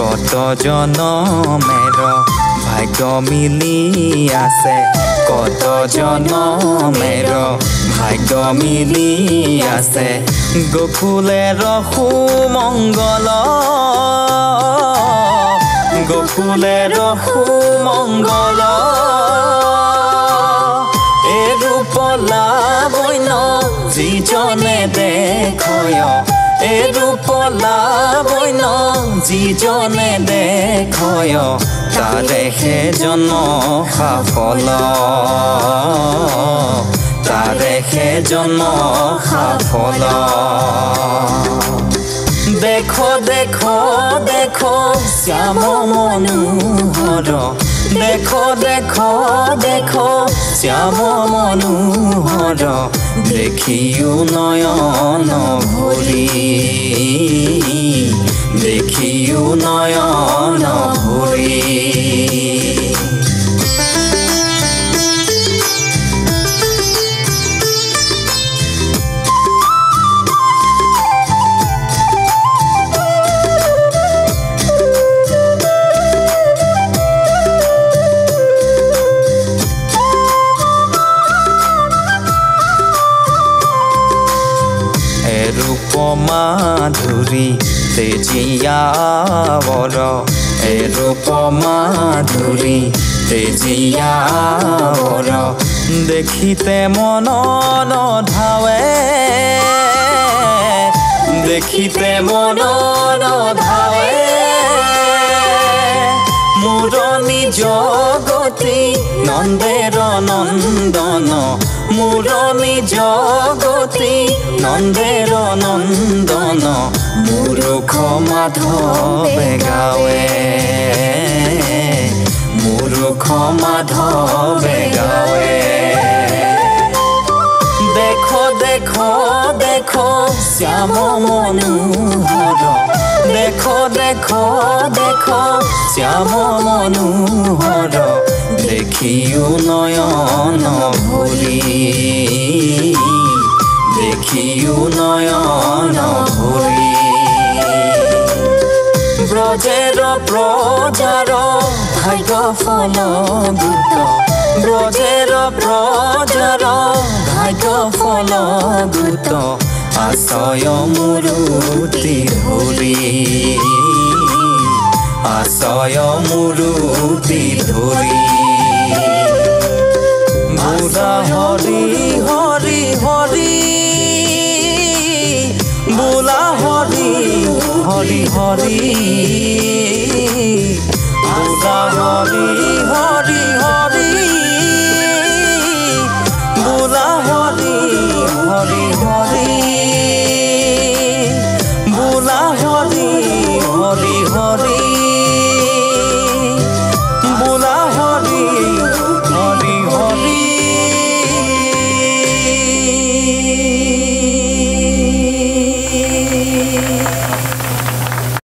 কত জনমের ভাগ্য মিলি আছে কত জনমের ভাগ্য মিলি আছে গোকুলের সুমঙ্গল গোকুলের সুমঙ্গল এ রূপ লাবণ্য যিজনে দেখয় এ রূপ লাবণ্য যিজনে দেখয় তারে সেজন সাফল তারে সেজন সাফল দেখো দেখো দেখো শ্যাম মনোহর দেখো দেখো দেখো শ্যাম মনোহর দেখিও নয়ন ভরি দেখিও নয়ন ভরি রূপ মাধুরী তেজিয়াবর এ রূপ মাধুরী তেজিয়াবর দেখিতে মন নধাৱে দেখিতে মন নধাৱে মোৰ নিজ গতি নন্দেৰ নন্দন মোৰ নিজ গতি নন্দেৰ নন্দন মূৰ্খ মাধবে গাৱে মূৰ্খ মাধবে গাৱে দেখো দেখো দেখো শ্যাম মনোহর দেখো দেখো দেখো শ্যাম মনোহর দেখিও নয়ন ভরি দেখিও নয়ন ভরি ব্রজের প্রজার ভাগ্য ফল গুত ব্রজের প্রজার ভাগ্য ফল গুত আশয় মূরতি ধরি আশয় মূরতি ধরি বুলা হরি হরি হরি বুলা হরি হরি হরি বুলা হরি হরি হরি বুলা হরি হরি হরি